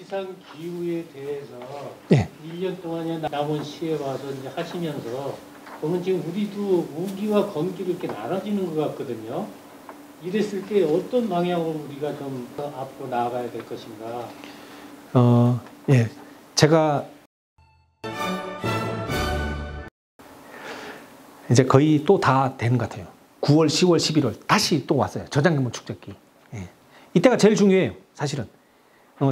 이상 기후에 대해서 네. 1년 동안에 남원시에 와서 이제 하시면서 보면 지금 우리도 우기와 건기로 이렇게 나눠지는 것 같거든요. 이랬을 때 어떤 방향으로 우리가 좀 더 앞으로 나아가야 될 것인가? 예. 제가 이제 거의 또 다 되는 것 같아요. 9월, 10월, 11월 다시 또 왔어요. 저장경보 축적기. 예. 이때가 제일 중요해요. 사실은.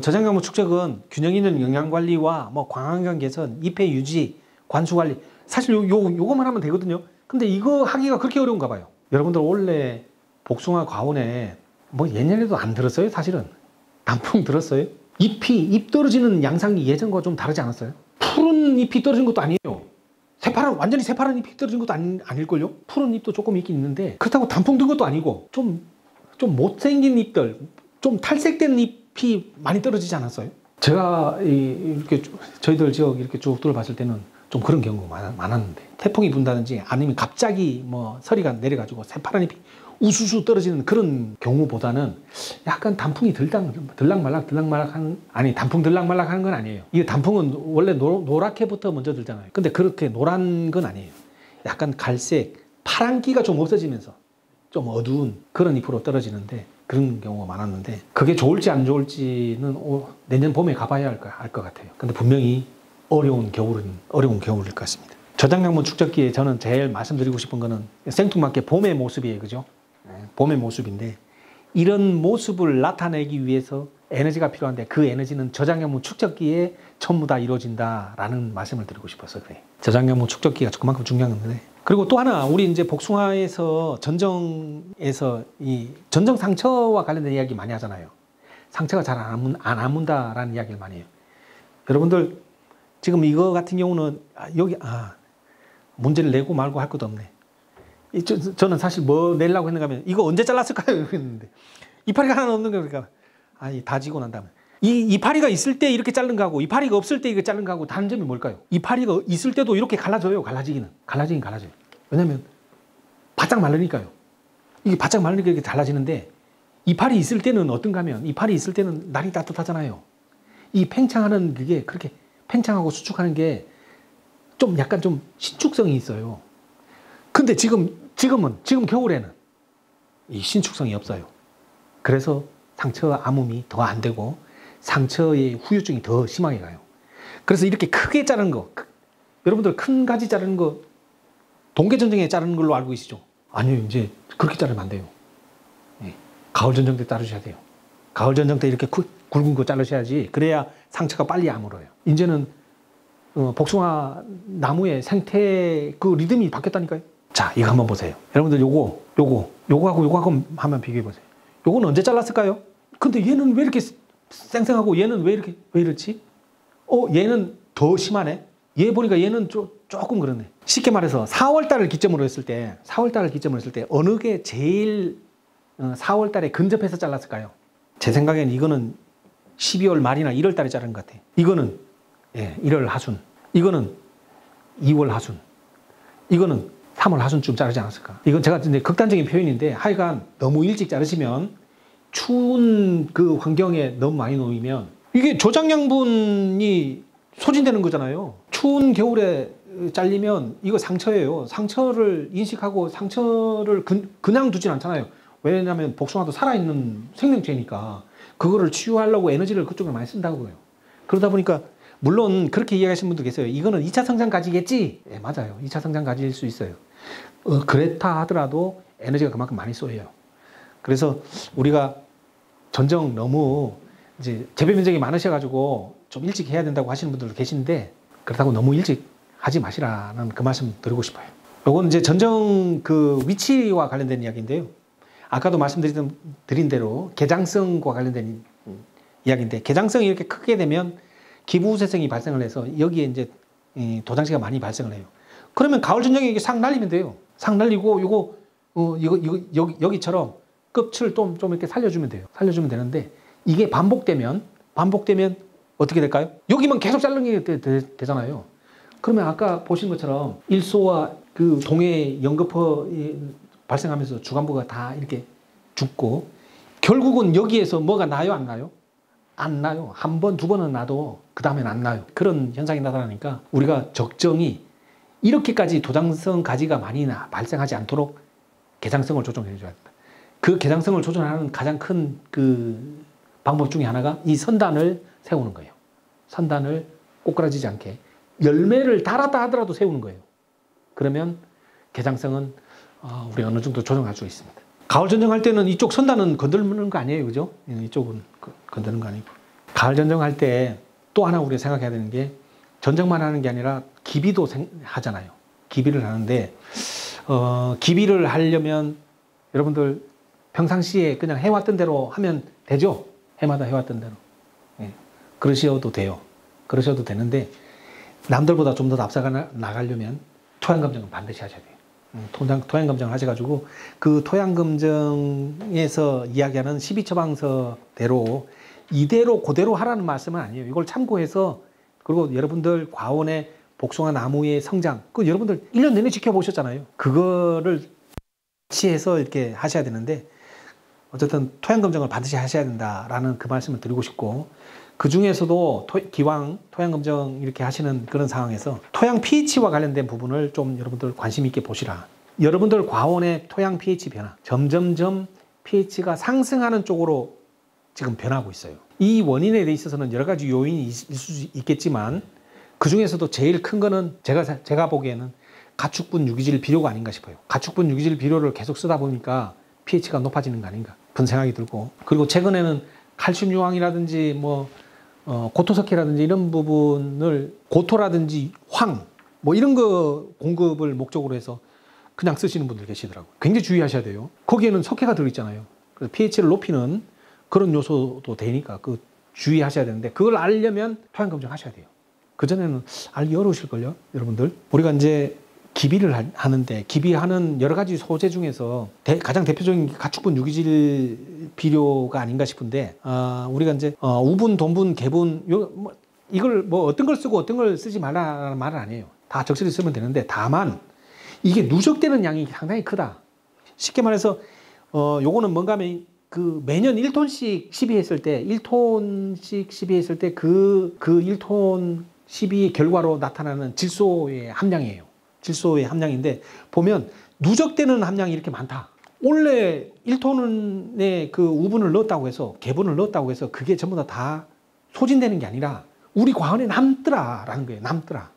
저장경보 축적은 균형 있는 영양 관리와 뭐 광환경 개선, 잎의 유지, 관수 관리. 사실 요거만 하면 되거든요. 근데 이거 하기가 그렇게 어려운가 봐요. 여러분들 원래 복숭아 과원에 뭐 예년에도 안 들었어요? 사실은. 단풍 들었어요? 잎 떨어지는 양상이 예전과 좀 다르지 않았어요? 푸른 잎이 떨어진 것도 아니에요. 완전히 새파란 잎이 떨어진 것도 아닐걸요? 푸른 잎도 조금 있긴 있는데, 그렇다고 단풍 든 것도 아니고, 좀 못생긴 잎들, 좀 탈색된 잎이 많이 떨어지지 않았어요? 제가 이렇게 저희들 지역 이렇게 쭉 둘러봤을 때는 좀 그런 경우가 많았는데, 태풍이 분다든지 아니면 갑자기 뭐 서리가 내려가지고 새파란 잎이 우수수 떨어지는 그런 경우보다는 약간 단풍이 들락말락 아니, 단풍 들락말락 하는 건 아니에요. 이 단풍은 원래 노랗게부터 먼저 들잖아요. 근데 그렇게 노란 건 아니에요. 약간 갈색, 파란기가 좀 없어지면서 좀 어두운 그런 잎으로 떨어지는데, 그런 경우가 많았는데, 그게 좋을지 안 좋을지는 내년 봄에 가봐야 알 것 같아요. 근데 분명히 어려운 겨울일 것 같습니다. 저장경보 축적기에 저는 제일 말씀드리고 싶은 거는 생뚱맞게 봄의 모습이에요. 그죠? 봄의 모습인데, 이런 모습을 나타내기 위해서 에너지가 필요한데, 그 에너지는 저장경보 축적기에 전부 다 이루어진다라는 말씀을 드리고 싶어서 그래요. 저장경보 축적기가 그만큼 중요한 건데, 그리고 또 하나, 우리 이제 복숭아에서 전정에서 이 전정 상처와 관련된 이야기 많이 하잖아요. 상처가 잘 안 아문다라는 이야기를 많이 해요. 여러분들 지금 이거 같은 경우는 문제를 내고 말고 할 것도 없네. 저는 사실 뭐 내려고 했는가 하면, 이거 언제 잘랐을까요? 했는데 이파리가 하나 없는 거니까 다지고 난 다음에 이파리가 있을 때 이렇게 자른 거하고 이파리가 없을 때 이거 자른 거하고 다른 점이 뭘까요? 이파리가 있을 때도 이렇게 갈라져요. 갈라지긴 갈라져요. 왜냐면 바짝 마르니까요. 이게 바짝 마르니까 이렇게 갈라지는데, 이파리 있을 때는 어떤가 하면, 이파리 있을 때는 날이 따뜻하잖아요. 이 팽창하는 그게 그렇게 팽창하고 수축하는 게 좀 약간 좀 신축성이 있어요. 근데 지금 겨울에는 이 신축성이 없어요. 그래서 상처 암음이 더 안 되고 상처의 후유증이 더 심하게 가요. 그래서 이렇게 크게 자르는 거, 여러분들 큰 가지 자르는 거 동계전쟁에 자르는 걸로 알고 계시죠? 아니요, 이제 그렇게 자르면 안 돼요. 가을 전쟁 때 자르셔야 돼요. 가을 전쟁 때 이렇게 굵은 거 자르셔야지, 그래야 상처가 빨리 아물어요. 이제는 복숭아 나무의 생태 그 리듬이 바뀌었다니까요. 자, 이거 한번 보세요. 여러분들 요거하고 요거 한번 비교해 보세요. 요거는 언제 잘랐을까요? 근데 얘는 왜 이렇게 쌩쌩하고 얘는 왜 이렇지? 얘는 더 심하네. 얘 보니까 얘는 조금 그렇네. 쉽게 말해서 4월달을 기점으로 했을 때 어느 게 제일 4월달에 근접해서 잘랐을까요? 제 생각에는 이거는 12월 말이나 1월 달에 자른 것 같아요. 이거는 1월 하순, 이거는 2월 하순, 이거는 3월 하순쯤 자르지 않았을까. 이건 제가 이제 극단적인 표현인데, 하여간 너무 일찍 자르시면 추운 그 환경에 너무 많이 놓이면 이게 저장양분이 소진되는 거잖아요. 추운 겨울에 잘리면 이거 상처예요. 상처를 인식하고 상처를 그냥 두진 않잖아요. 왜냐하면 복숭아도 살아있는 생명체니까 그거를 치유하려고 에너지를 그쪽에 많이 쓴다고 그래요. 그러다 보니까 물론 그렇게 이야기하시는 분도 계세요. 이거는 2차 성장 가지겠지? 네, 맞아요. 2차 성장 가질 수 있어요. 그렇다 하더라도 에너지가 그만큼 많이 쏘여요. 그래서 우리가 전정 너무 이제 재배 면적이 많으셔가지고 좀 일찍 해야 된다고 하시는 분들도 계신데, 그렇다고 너무 일찍 하지 마시라는 그 말씀 드리고 싶어요. 요건 이제 전정 그 위치와 관련된 이야기인데요. 아까도 말씀드린 대로 개장성과 관련된 이야기인데, 개장성이 이렇게 크게 되면 기부우세성이 발생을 해서 여기에 이제 도장지가 많이 발생을 해요. 그러면 가을 전쟁에 이게 싹 날리면 돼요. 싹 날리고 이거 여기처럼 끝을 좀 이렇게 살려주면 돼요. 살려주면 되는데, 이게 반복되면 어떻게 될까요? 여기만 계속 자르는 게 되잖아요. 그러면 아까 보신 것처럼 일소와 그 동해 연거푸 발생하면서 주간부가 다 이렇게 죽고, 결국은 여기에서 뭐가 나요, 안 나요? 안 나요. 한 번, 두 번은 나도 그 다음엔 안 나요. 그런 현상이 나타나니까 우리가 적정히 이렇게까지 도장성 가지가 많이 발생하지 않도록 개장성을 조정해 줘야 된다. 그 개장성을 조정하는 가장 큰 그 방법 중에 하나가 이 선단을 세우는 거예요. 선단을 꼬꾸라지지 않게 열매를 달았다 하더라도 세우는 거예요. 그러면 개장성은 우리 어느 정도 조정할 수 있습니다. 가을 전정할 때는 이쪽 선단은 건드는 거 아니에요, 그죠? 이쪽은 건드는 거 아니고. 가을 전정할 때 또 하나 우리가 생각해야 되는 게 전정만 하는 게 아니라 기비도 하잖아요. 기비를 하는데 기비를 하려면 여러분들 평상시에 그냥 해왔던 대로 하면 되죠? 해마다 해왔던 대로. 예. 그러셔도 돼요. 그러셔도 되는데 남들보다 좀 더 앞서가 나가려면 토양검정은 반드시 하셔야 돼요. 토양검정을 하셔가지고 그 토양검정에서 이야기하는 12처방서대로 이대로 그대로 하라는 말씀은 아니에요. 이걸 참고해서 그리고 여러분들 과원의 복숭아 나무의 성장 그 여러분들 1년 내내 지켜보셨잖아요. 그거를 같이 해서 이렇게 하셔야 되는데 어쨌든 토양검정을 반드시 하셔야 된다라는 그 말씀을 드리고 싶고 그 중에서도 기왕 토양검정 이렇게 하시는 그런 상황에서 토양 pH와 관련된 부분을 좀 여러분들 관심 있게 보시라. 여러분들 과원의 토양 pH 변화 점점점 pH가 상승하는 쪽으로 지금 변하고 있어요. 이 원인에 대해 있어서는 여러 가지 요인이 있을 수 있겠지만 그 중에서도 제일 큰 거는 제가 보기에는 가축분 유기질 비료가 아닌가 싶어요. 가축분 유기질 비료를 계속 쓰다 보니까 pH가 높아지는 거 아닌가 그런 생각이 들고 그리고 최근에는 칼슘 유황이라든지 뭐 고토석회라든지 이런 부분을 고토라든지 황 뭐 이런 거 공급을 목적으로 해서 그냥 쓰시는 분들 계시더라고요. 굉장히 주의하셔야 돼요. 거기에는 석회가 들어있잖아요. 그래서 pH를 높이는 그런 요소도 되니까 그 주의하셔야 되는데 그걸 알려면 토양검정 하셔야 돼요. 그전에는 알기 어려우실걸요, 여러분들. 우리가 이제 기비를 하는데 기비하는 여러 가지 소재 중에서 가장 대표적인 가축분 유기질 비료가 아닌가 싶은데 우리가 이제 우분, 돈분, 개분 이걸 뭐 어떤 걸 쓰고 어떤 걸 쓰지 말라는 말은 아니에요. 다 적절히 쓰면 되는데 다만 이게 누적되는 양이 상당히 크다. 쉽게 말해서 요거는 뭔가 하면 그 매년 1톤씩 시비했을 때 1톤씩 시비했을 때 그 1톤 시비 결과로 나타나는 질소의 함량이에요. 질소의 함량인데 보면 누적되는 함량이 이렇게 많다. 원래 1톤의 그 우분을 넣었다고 해서 개분을 넣었다고 해서 그게 전부 다 소진되는 게 아니라 우리 과원에 남더라라는 거예요. 남더라.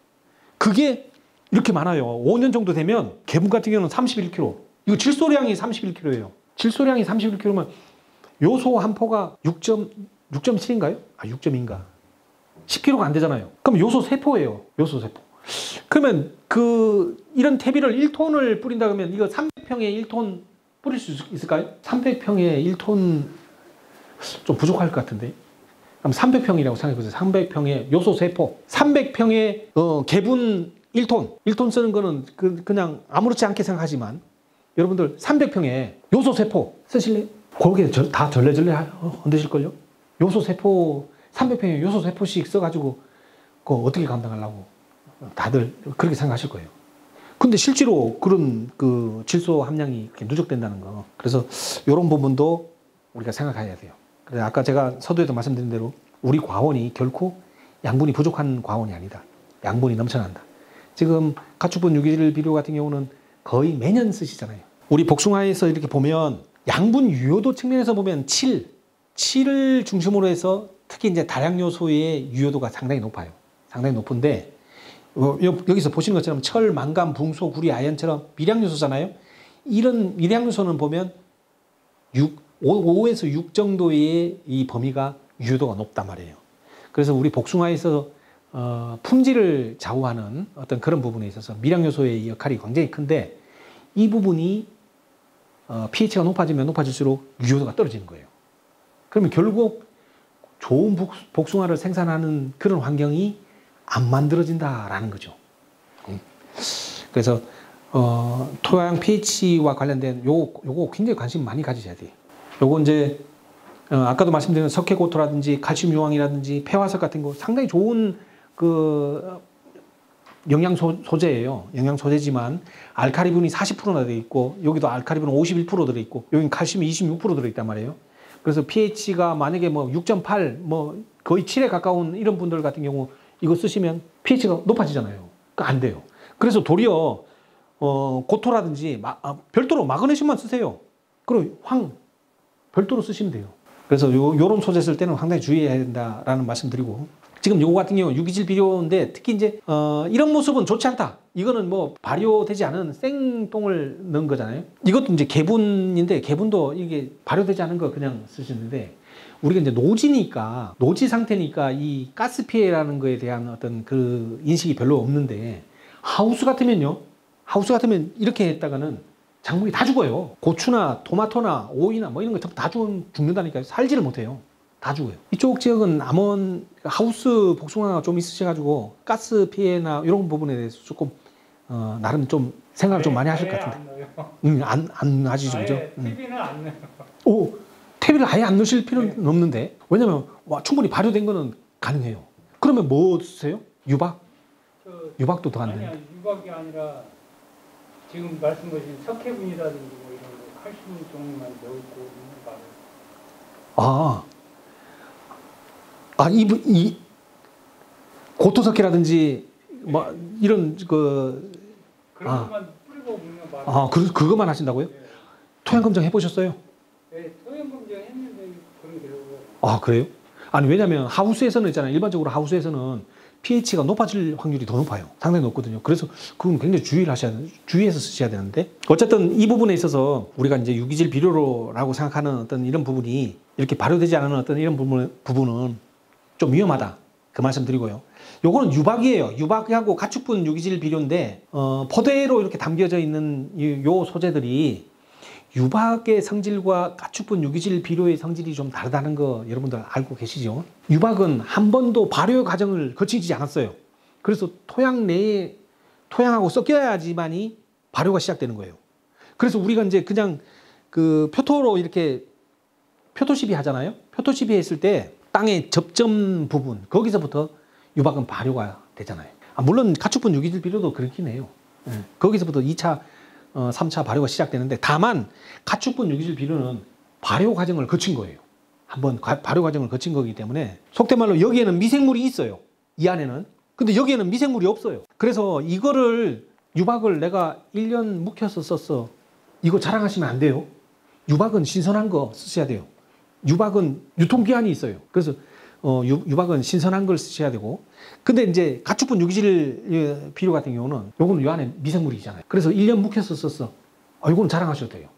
그게 이렇게 많아요. 5년 정도 되면 개분 같은 경우는 31kg. 이거 질소량이 31kg예요. 질소량이 31kg면 요소 한 포가 6.7인가요? 6.2인가? 10kg가 안 되잖아요. 그럼 요소 세포예요. 요소 세포. 그러면 이런 퇴비를 1톤을 뿌린다 그러면 이거 300평에 1톤 뿌릴 수 있을까요? 300평에 1톤 좀 부족할 것 같은데. 그럼 300평이라고 생각해보세요. 300평에 요소 세포. 300평에 개분 1톤. 1톤 쓰는 거는 그냥 아무렇지 않게 생각하지만 여러분들 300평에 요소 세포 쓰실래요? 거기에 다 절레절레 흔드실걸요? 요소 세포 300평에 요소 세포씩 써가지고 그거 어떻게 감당하려고 다들 그렇게 생각하실 거예요. 근데 실제로 그런 그 질소 함량이 이렇게 누적된다는 거. 그래서 이런 부분도 우리가 생각해야 돼요. 그래서 아까 제가 서두에도 말씀드린 대로 우리 과원이 결코 양분이 부족한 과원이 아니다. 양분이 넘쳐난다. 지금 가축분 유기질 비료 같은 경우는 거의 매년 쓰시잖아요. 우리 복숭아에서 이렇게 보면 양분 유효도 측면에서 보면 7을 중심으로 해서 특히 이제 다량 요소의 유효도가 상당히 높아요. 상당히 높은데 여기서 보시는 것처럼 철, 망간, 붕소, 구리, 아연처럼 미량 요소잖아요. 이런 미량 요소는 보면 5에서 6 정도의 이 범위가 유효도가 높단 말이에요. 그래서 우리 복숭아에서 품질을 좌우하는 어떤 그런 부분에 있어서 미량 요소의 역할이 굉장히 큰데 이 부분이 pH가 높아지면 높아질수록 유효도가 떨어지는 거예요. 그러면 결국 좋은 복숭아를 생산하는 그런 환경이 안 만들어진다라는 거죠. 그래서 토양 pH와 관련된 요거 굉장히 관심 많이 가지셔야 돼요. 요거 이제 아까도 말씀드린 석회고토라든지 칼슘 유황이라든지 폐화석 같은 거 상당히 좋은 그 영양 소재예요. 영양 소재지만 알카리분이 40%나 돼 있고 여기도 알카리분 51% 들어 있고 여기는 칼슘이 26% 들어 있단 말이에요. 그래서 pH가 만약에 뭐 6.8, 뭐 거의 7에 가까운 이런 분들 같은 경우 이거 쓰시면 pH가 높아지잖아요. 그러니까 안 돼요. 그래서 도리어 고토라든지 별도로 마그네슘만 쓰세요. 그리고 별도로 쓰시면 돼요. 그래서 요런 소재 쓸 때는 상당히 주의해야 된다라는 말씀 드리고, 지금 요거 같은 경우 유기질 비료인데 특히 이제 이런 모습은 좋지 않다. 이거는 뭐 발효되지 않은 생똥을 넣은 거잖아요. 이것도 이제 개분인데 개분도 이게 발효되지 않은 거 그냥 쓰시는데, 우리가 이제 노지 상태니까 이 가스 피해라는 거에 대한 어떤 그 인식이 별로 없는데, 하우스 같으면 이렇게 했다가는 작물이 다 죽어요. 고추나 토마토나 오이나 뭐 이런 거 다 죽는다니까요. 살지를 못해요. 다 죽어요. 이쪽 지역은 암원 하우스 복숭아가 좀 있으셔가지고 가스 피해나 이런 부분에 대해서 조금 나름 좀 생각을 좀 많이 하실 것 같은데. 안 하시죠, 그죠? TV는 안 넣어요. 오, 퇴비를 아예 안 넣으실 필요는 없는데, 왜냐면 충분히 발효된 거는 가능해요. 그러면 뭐 쓰세요? 유박? 유박도 더 안 돼요. 아니야, 유박이 아니라 지금 말씀하신 석회분이라든지 뭐 이런 거 칼슘 종류만 넣고 있는 거. 이 고토석회라든지 뭐 이런 그런 것만 뿌리고 먹는 거. 그거만 하신다고요? 네. 토양 검정 해보셨어요? 네, 토양 검정 했는데 그런 게요. 그래요? 아니, 왜냐면 하우스에서는 있잖아요. 일반적으로 하우스에서는 pH가 높아질 확률이 더 높아요. 상당히 높거든요. 그래서 그건 굉장히 주의해서 쓰셔야 되는데, 어쨌든 이 부분에 있어서 우리가 이제 유기질 비료라고 생각하는 어떤 이런 부분이 이렇게 발효되지 않은 어떤 이런 부분은 좀 위험하다. 그 말씀 드리고요. 요거는 유박이에요. 유박하고 가축분 유기질 비료인데, 포대로 이렇게 담겨져 있는 요 소재들이 유박의 성질과 가축분 유기질 비료의 성질이 좀 다르다는 거 여러분들 알고 계시죠? 유박은 한 번도 발효 과정을 거치지 않았어요. 그래서 토양 내에 토양하고 섞여야지만이 발효가 시작되는 거예요. 그래서 우리가 이제 그냥 그 표토로 이렇게 표토시비 하잖아요. 표토시비 했을 때 땅의 접점 부분, 거기서부터 유박은 발효가 되잖아요. 물론 가축분 유기질 비료도 그렇긴 해요. 거기서부터 2차 3차 발효가 시작되는데, 다만 가축분 유기질 비료는 발효 과정을 거친 거예요. 한번 발효 과정을 거친 거기 때문에, 속된 말로 여기에는 미생물이 있어요. 이 안에는. 근데 여기에는 미생물이 없어요. 그래서 이거를 유박을 내가 1년 묵혀서 썼어, 이거 자랑하시면 안 돼요. 유박은 신선한 거 쓰셔야 돼요. 유박은 유통기한이 있어요. 그래서 유박은 신선한 걸 쓰셔야 되고, 근데 이제 가축분 유기질 비료 같은 경우는 요거는 요 안에 미생물이 있잖아요. 그래서 1년 묵혀서 썼어, 이거는 자랑하셔도 돼요.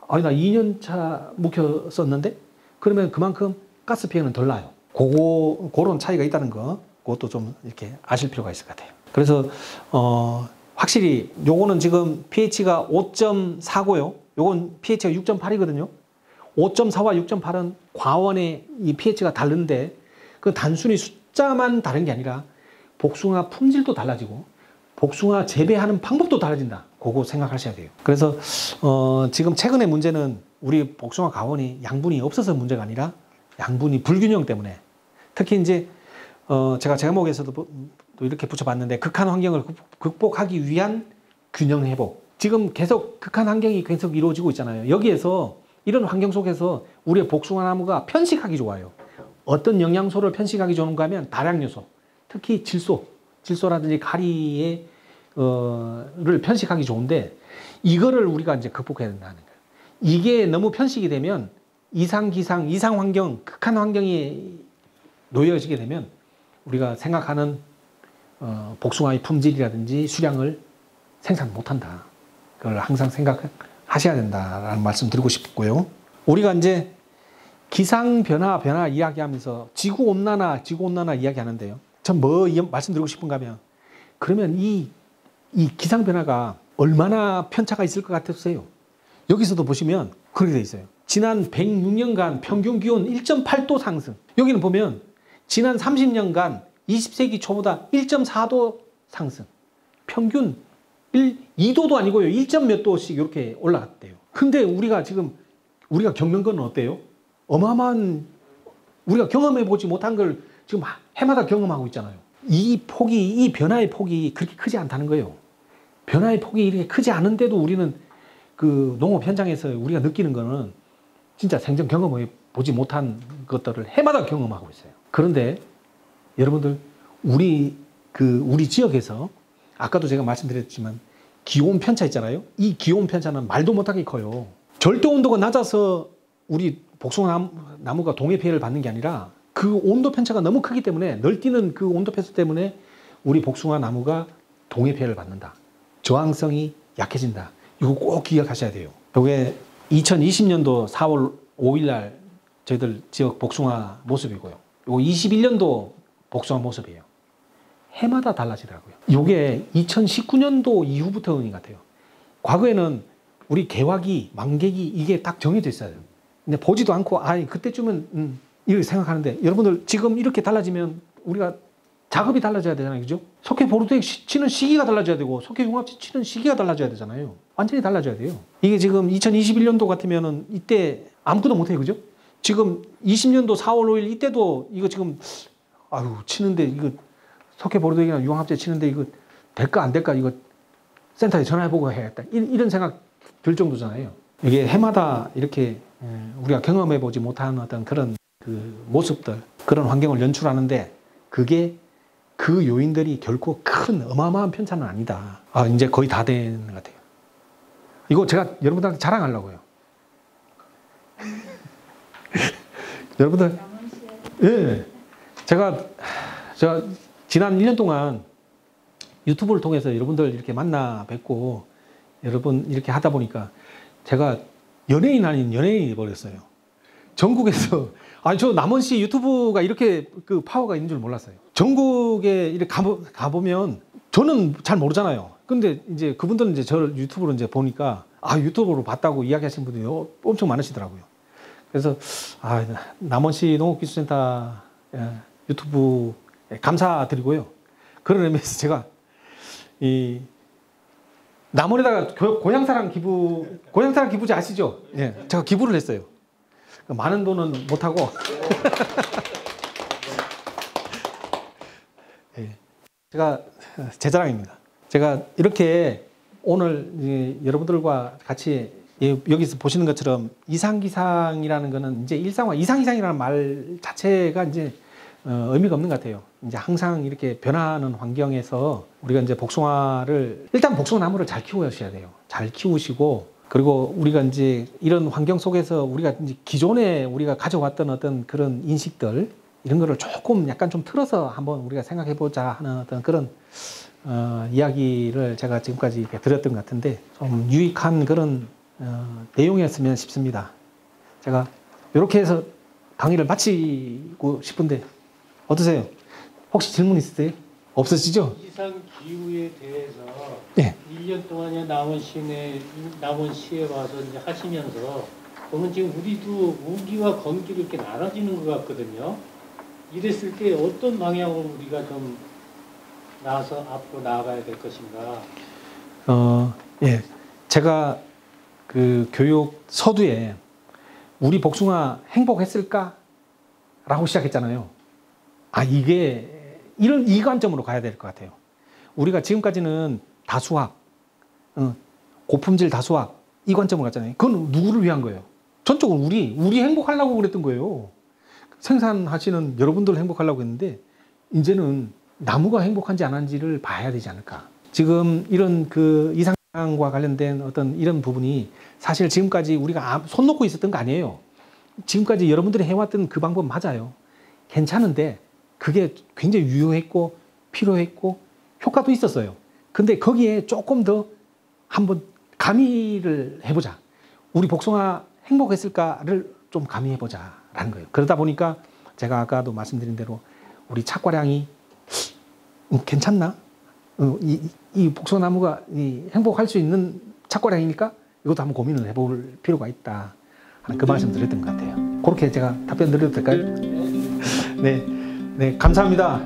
나 2년 차 묵혀 썼는데, 그러면 그만큼 가스 피해는 덜 나요. 그런 차이가 있다는 거, 그것도 좀 이렇게 아실 필요가 있을 것 같아요. 그래서 확실히 요거는 지금 pH가 5.4고요. 요건 pH가 6.8이거든요. 5.4와 6.8은 과원의 이 pH가 다른데, 그 단순히 숫자만 다른 게 아니라 복숭아 품질도 달라지고 복숭아 재배하는 방법도 달라진다. 그거 생각하셔야 돼요. 그래서 지금 최근의 문제는 우리 복숭아 가원이 양분이 없어서 문제가 아니라 양분이 불균형 때문에, 특히 이제 제가 제목에서도 또 이렇게 붙여봤는데, 극한 환경을 극복하기 위한 균형 회복. 지금 계속 극한 환경이 계속 이루어지고 있잖아요. 여기에서 이런 환경 속에서 우리의 복숭아 나무가 편식하기 좋아요. 어떤 영양소를 편식하기 좋은가 하면 다량 요소, 특히 질소라든지 가리를 편식하기 좋은데, 이거를 우리가 이제 극복해야 된다는 거예요. 이게 너무 편식이 되면 이상 환경, 극한 환경에 놓여지게 되면 우리가 생각하는 복숭아의 품질이라든지 수량을 생산 못한다. 그걸 항상 생각하셔야 된다라는 말씀 드리고 싶고요. 우리가 이제 기상 변화 이야기하면서 지구 온난화 이야기하는데요. 전 뭐 말씀드리고 싶은가 하면, 그러면 이 기상 변화가 얼마나 편차가 있을 것 같으세요? 여기서도 보시면 그렇게 돼 있어요. 지난 106년간 평균 기온 1.8도 상승. 여기는 보면 지난 30년간 20세기 초보다 1.4도 상승. 평균 2도도 아니고요. 1점 몇 도씩 이렇게 올라갔대요. 근데 우리가 겪는 건 어때요? 어마어마한, 우리가 경험해보지 못한 걸 지금 해마다 경험하고 있잖아요. 이 변화의 폭이 그렇게 크지 않다는 거예요. 변화의 폭이 이렇게 크지 않은데도 우리는 그 농업 현장에서 우리가 느끼는 거는 진짜 생전 경험해 보지 못한 것들을 해마다 경험하고 있어요. 그런데 여러분들 우리 지역에서 아까도 제가 말씀드렸지만 기온 편차 있잖아요. 이 기온 편차는 말도 못하게 커요. 절대 온도가 낮아서 우리 복숭아 나무가 동해 피해를 받는 게 아니라 그 온도 편차가 너무 크기 때문에 널뛰는 그 온도 편차 때문에 우리 복숭아 나무가 동해 피해를 받는다. 저항성이 약해진다. 이거 꼭 기억하셔야 돼요. 이게 2020년도 4월 5일 날 저희들 지역 복숭아 모습이고요. 이거 21년도 복숭아 모습이에요. 해마다 달라지더라고요. 이게 2019년도 이후부터 그런 것 같아요. 과거에는 우리 개화기, 만개기 이게 딱 정해져 있어요. 근데 보지도 않고 그때쯤은 이렇게 생각하는데 여러분들 지금 이렇게 달라지면 우리가 작업이 달라져야 되잖아요. 그죠? 석회 보르텍 치는 시기가 달라져야 되고 석회 융합체 치는 시기가 달라져야 되잖아요. 완전히 달라져야 돼요. 이게 지금 2021년도 같으면은 이때 아무것도 못해요. 그죠? 지금 20년도 4월 5일 이때도 이거 지금 치는데 이거 석회 보르텍이나 융합체 치는데 이거 될까 안 될까 이거 센터에 전화해보고 해야겠다. 이런 생각 들 정도잖아요. 이게 해마다 이렇게 우리가 경험해보지 못한 어떤 그런 그 모습들, 그런 환경을 연출하는데 그게 그 요인들이 결코 큰 어마어마한 편차는 아니다. 이제 거의 다 되는 것 같아요. 이거 제가 여러분들한테 자랑하려고요. 여러분들, 예, 제가 지난 1년 동안 유튜브를 통해서 여러분들 이렇게 만나 뵙고 여러분 이렇게 하다 보니까 제가 연예인 아닌 연예인이 버렸어요. 전국에서 저 남원시 유튜브가 이렇게 그 파워가 있는 줄 몰랐어요. 전국에 이렇게 가보면 저는 잘 모르잖아요. 근데 이제 그분들은 이제 저를 유튜브로 이제 보니까 유튜브로 봤다고 이야기하시는 분들이 엄청 많으시더라고요. 그래서 남원시 농업기술센터 유튜브 감사드리고요. 그런 의미에서 제가 이 남원에다가 고향사랑 기부지 아시죠? 예, 제가 기부를 했어요. 많은 돈은 못하고 예, 제가 제 자랑입니다. 제가 이렇게 오늘 여러분들과 같이 여기서 보시는 것처럼 이상기상이라는 거는 이제 일상화 이상이라는 말 자체가 이제 의미가 없는 것 같아요. 이제 항상 이렇게 변화하는 환경에서 우리가 이제 일단 복숭아 나무를 잘 키우셔야 돼요. 잘 키우시고, 그리고 우리가 이제 이런 환경 속에서 우리가 이제 기존에 우리가 가져왔던 어떤 그런 인식들, 이런 거를 조금 약간 좀 틀어서 한번 우리가 생각해 보자 하는 어떤 그런 이야기를 제가 지금까지 이렇게 드렸던 것 같은데 좀 유익한 그런 내용이었으면 싶습니다. 제가 이렇게 해서 강의를 마치고 싶은데 어떠세요? 혹시 질문 있으세요? 없으시죠? 이상 기후에 대해서 네. 1년 동안에 남원시에 와서 이제 하시면서 보면 지금 우리도 우기와 건기로 이렇게 나눠지는 것 같거든요. 이랬을 때 어떤 방향으로 우리가 좀 나아서 앞으로 나아가야 될 것인가? 예. 제가 그 교육 서두에 우리 복숭아 행복했을까? 라고 시작했잖아요. 이게 이 관점으로 가야 될 것 같아요. 우리가 지금까지는 다수학, 고품질 다수학 이 관점으로 갔잖아요. 그건 누구를 위한 거예요? 전적으로 우리 행복하려고 그랬던 거예요. 생산하시는 여러분들 행복하려고 했는데 이제는 나무가 행복한지 안 한지를 봐야 되지 않을까. 지금 이런 그 이상과 관련된 어떤 이런 부분이 사실 지금까지 우리가 손 놓고 있었던 거 아니에요. 지금까지 여러분들이 해왔던 그 방법 맞아요. 괜찮은데 그게 굉장히 유효했고 필요했고 효과도 있었어요. 근데 거기에 조금 더 한번 가미를 해보자. 우리 복숭아 행복했을까를 좀 가미해보자 라는 거예요. 그러다 보니까 제가 아까도 말씀드린 대로 우리 착과량이 괜찮나? 이 복숭아 나무가 행복할 수 있는 착과량이니까 이것도 한번 고민을 해볼 필요가 있다 하는 그 말씀 드렸던 것 같아요. 그렇게 제가 답변 드려도 될까요? 네, 감사합니다.